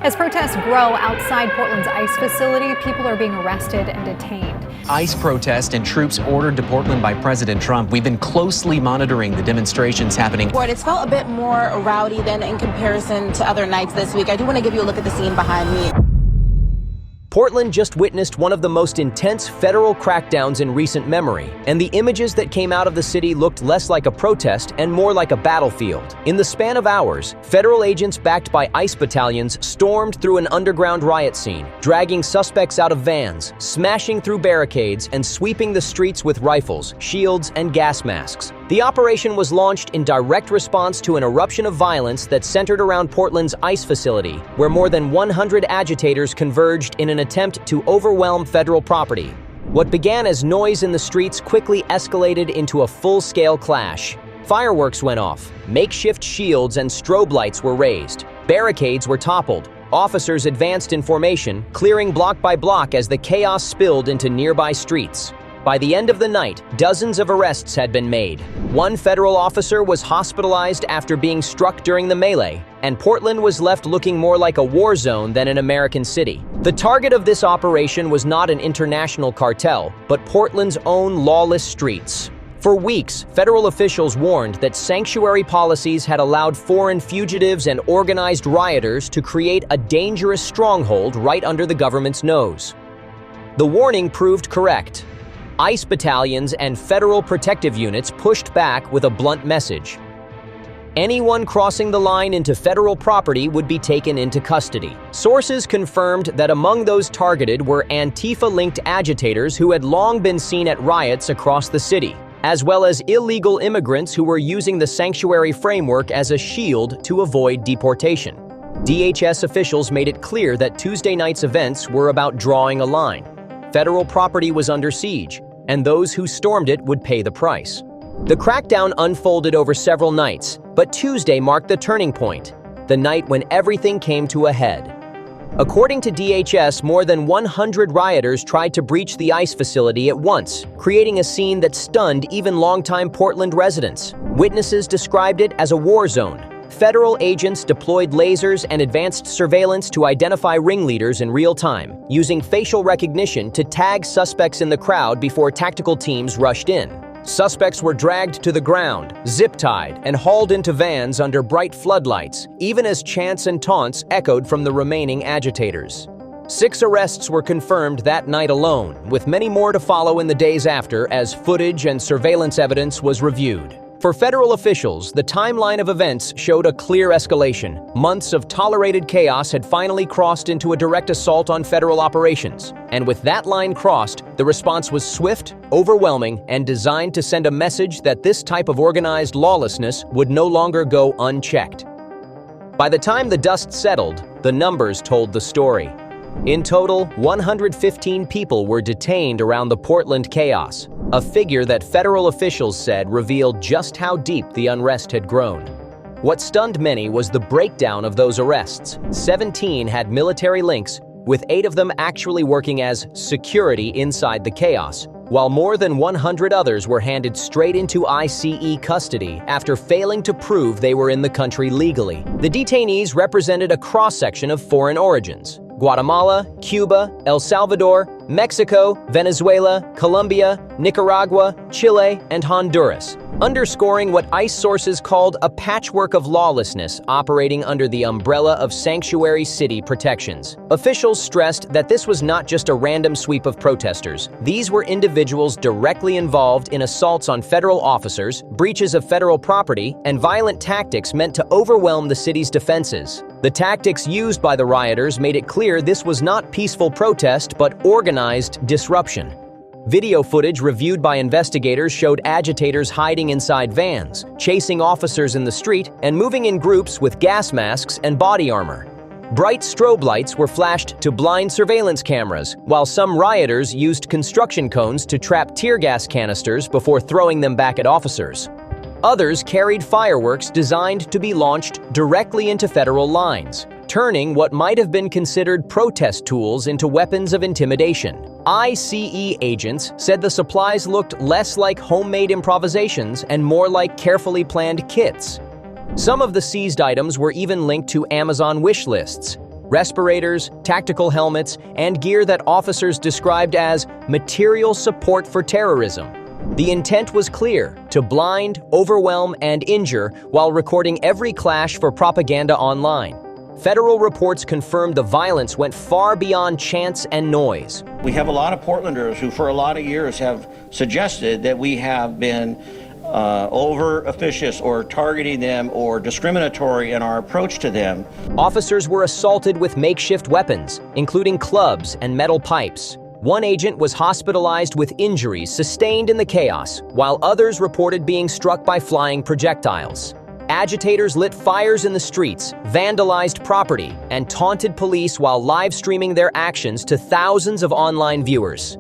As protests grow outside Portland's ICE facility, people are being arrested and detained. ICE protest and troops ordered to Portland by President Trump. We've been closely monitoring the demonstrations happening. It's felt a bit more rowdy than in comparison to other nights this week. I do want to give you a look at the scene behind me. Portland just witnessed one of the most intense federal crackdowns in recent memory, and the images that came out of the city looked less like a protest and more like a battlefield. In the span of hours, federal agents backed by ICE battalions stormed through an underground riot scene, dragging suspects out of vans, smashing through barricades, and sweeping the streets with rifles, shields, and gas masks. The operation was launched in direct response to an eruption of violence that centered around Portland's ICE facility, where more than 100 agitators converged in an attempt to overwhelm federal property. What began as noise in the streets quickly escalated into a full-scale clash. Fireworks went off, makeshift shields and strobe lights were raised, barricades were toppled, officers advanced in formation, clearing block by block as the chaos spilled into nearby streets. By the end of the night, dozens of arrests had been made. One federal officer was hospitalized after being struck during the melee, and Portland was left looking more like a war zone than an American city. The target of this operation was not an international cartel, but Portland's own lawless streets. For weeks, federal officials warned that sanctuary policies had allowed foreign fugitives and organized rioters to create a dangerous stronghold right under the government's nose. The warning proved correct. ICE battalions and federal protective units pushed back with a blunt message. Anyone crossing the line into federal property would be taken into custody. Sources confirmed that among those targeted were Antifa-linked agitators who had long been seen at riots across the city, as well as illegal immigrants who were using the sanctuary framework as a shield to avoid deportation. DHS officials made it clear that Tuesday night's events were about drawing a line. Federal property was under siege, and those who stormed it would pay the price. The crackdown unfolded over several nights, but Tuesday marked the turning point, the night when everything came to a head. According to DHS, more than 100 rioters tried to breach the ICE facility at once, creating a scene that stunned even longtime Portland residents. Witnesses described it as a war zone. Federal agents deployed lasers and advanced surveillance to identify ringleaders in real time, using facial recognition to tag suspects in the crowd before tactical teams rushed in. Suspects were dragged to the ground, zip-tied, and hauled into vans under bright floodlights, even as chants and taunts echoed from the remaining agitators. 6 arrests were confirmed that night alone, with many more to follow in the days after as footage and surveillance evidence was reviewed. For federal officials, the timeline of events showed a clear escalation. Months of tolerated chaos had finally crossed into a direct assault on federal operations. And with that line crossed, the response was swift, overwhelming, and designed to send a message that this type of organized lawlessness would no longer go unchecked. By the time the dust settled, the numbers told the story. In total, 115 people were detained around the Portland chaos, a figure that federal officials said revealed just how deep the unrest had grown. What stunned many was the breakdown of those arrests. 17 had military links, with 8 of them actually working as security inside the chaos, while more than 100 others were handed straight into ICE custody after failing to prove they were in the country legally. The detainees represented a cross-section of foreign origins: Guatemala, Cuba, El Salvador, Mexico, Venezuela, Colombia, Nicaragua, Chile, and Honduras, underscoring what ICE sources called a patchwork of lawlessness operating under the umbrella of sanctuary city protections. Officials stressed that this was not just a random sweep of protesters. These were individuals directly involved in assaults on federal officers, breaches of federal property, and violent tactics meant to overwhelm the city's defenses. The tactics used by the rioters made it clear this was not peaceful protest but organized disruption. Video footage reviewed by investigators showed agitators hiding inside vans, chasing officers in the street, and moving in groups with gas masks and body armor. Bright strobe lights were flashed to blind surveillance cameras, while some rioters used construction cones to trap tear gas canisters before throwing them back at officers. Others carried fireworks designed to be launched directly into federal lines, turning what might have been considered protest tools into weapons of intimidation. ICE agents said the supplies looked less like homemade improvisations and more like carefully planned kits. Some of the seized items were even linked to Amazon wish lists. respirators, tactical helmets, and gear that officers described as material support for terrorism. The intent was clear: to blind, overwhelm, and injure while recording every clash for propaganda online. Federal reports confirmed the violence went far beyond chance and noise. We have a lot of Portlanders who for a lot of years have suggested that we have been over-officious or targeting them or discriminatory in our approach to them. Officers were assaulted with makeshift weapons, including clubs and metal pipes. One agent was hospitalized with injuries sustained in the chaos, while others reported being struck by flying projectiles. Agitators lit fires in the streets, vandalized property, and taunted police while live streaming their actions to thousands of online viewers.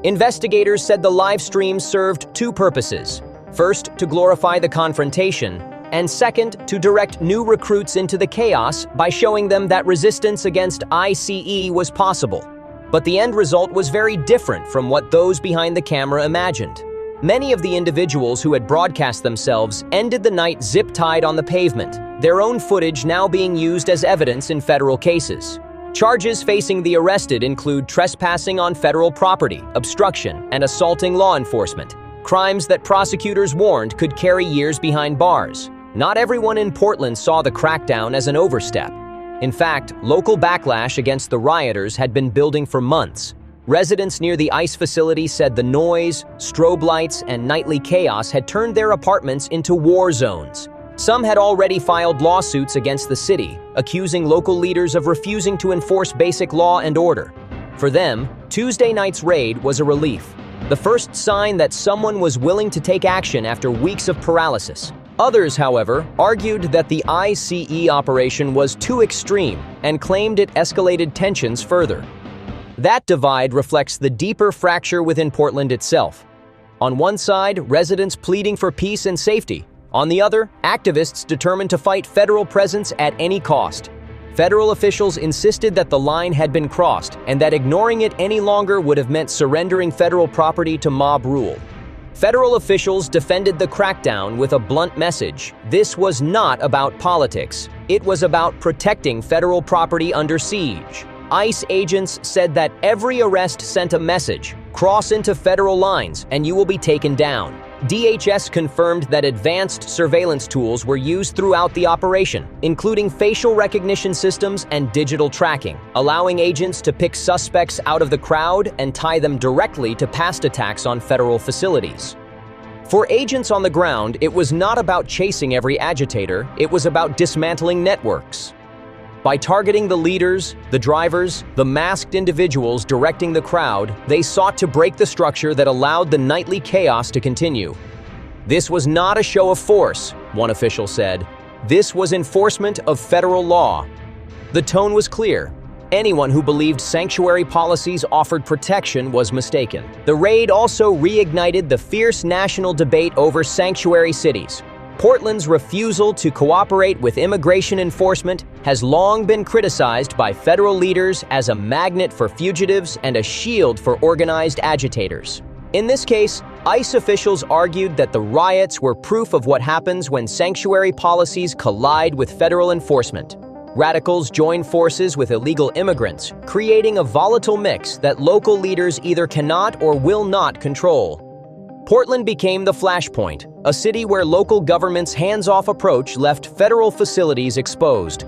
Investigators said the live stream served two purposes. First, to glorify the confrontation, and second, to direct new recruits into the chaos by showing them that resistance against ICE was possible. But the end result was very different from what those behind the camera imagined. Many of the individuals who had broadcast themselves ended the night zip-tied on the pavement, their own footage now being used as evidence in federal cases. Charges facing the arrested include trespassing on federal property, obstruction, and assaulting law enforcement, crimes that prosecutors warned could carry years behind bars. Not everyone in Portland saw the crackdown as an overstep. In fact, local backlash against the rioters had been building for months. Residents near the ICE facility said the noise, strobe lights, and nightly chaos had turned their apartments into war zones. Some had already filed lawsuits against the city, accusing local leaders of refusing to enforce basic law and order. For them, Tuesday night's raid was a relief, the first sign that someone was willing to take action after weeks of paralysis. Others, however, argued that the ICE operation was too extreme and claimed it escalated tensions further. That divide reflects the deeper fracture within Portland itself. On one side, residents pleading for peace and safety. On the other, activists determined to fight federal presence at any cost. Federal officials insisted that the line had been crossed and that ignoring it any longer would have meant surrendering federal property to mob rule. Federal officials defended the crackdown with a blunt message. This was not about politics. It was about protecting federal property under siege. ICE agents said that every arrest sent a message: cross into federal lines and you will be taken down. DHS confirmed that advanced surveillance tools were used throughout the operation, including facial recognition systems and digital tracking, allowing agents to pick suspects out of the crowd and tie them directly to past attacks on federal facilities. For agents on the ground, it was not about chasing every agitator, it was about dismantling networks. By targeting the leaders, the drivers, the masked individuals directing the crowd, they sought to break the structure that allowed the nightly chaos to continue. This was not a show of force, one official said. This was enforcement of federal law. The tone was clear. Anyone who believed sanctuary policies offered protection was mistaken. The raid also reignited the fierce national debate over sanctuary cities. Portland's refusal to cooperate with immigration enforcement has long been criticized by federal leaders as a magnet for fugitives and a shield for organized agitators. In this case, ICE officials argued that the riots were proof of what happens when sanctuary policies collide with federal enforcement. Radicals join forces with illegal immigrants, creating a volatile mix that local leaders either cannot or will not control. Portland became the flashpoint, a city where local government's hands-off approach left federal facilities exposed.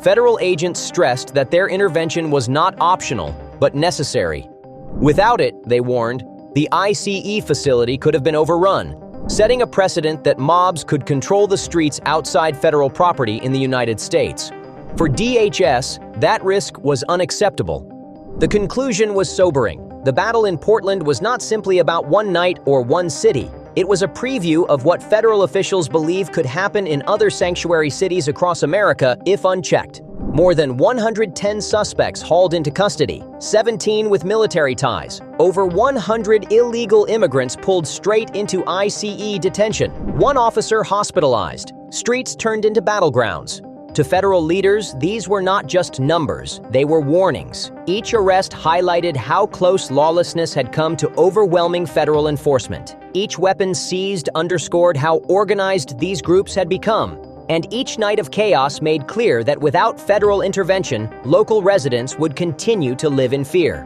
Federal agents stressed that their intervention was not optional, but necessary. Without it, they warned, the ICE facility could have been overrun, setting a precedent that mobs could control the streets outside federal property in the United States. For DHS, that risk was unacceptable. The conclusion was sobering. The battle in Portland was not simply about one night or one city. It was a preview of what federal officials believe could happen in other sanctuary cities across America if unchecked. More than 110 suspects hauled into custody, 17 with military ties. Over 100 illegal immigrants pulled straight into ICE detention. One officer hospitalized. Streets turned into battlegrounds. To federal leaders, these were not just numbers, they were warnings. Each arrest highlighted how close lawlessness had come to overwhelming federal enforcement. Each weapon seized underscored how organized these groups had become. And each night of chaos made clear that without federal intervention, local residents would continue to live in fear.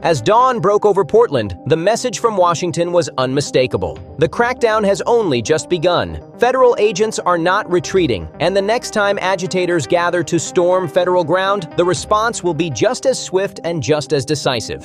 As dawn broke over Portland, the message from Washington was unmistakable. The crackdown has only just begun. Federal agents are not retreating, and the next time agitators gather to storm federal ground, the response will be just as swift and just as decisive.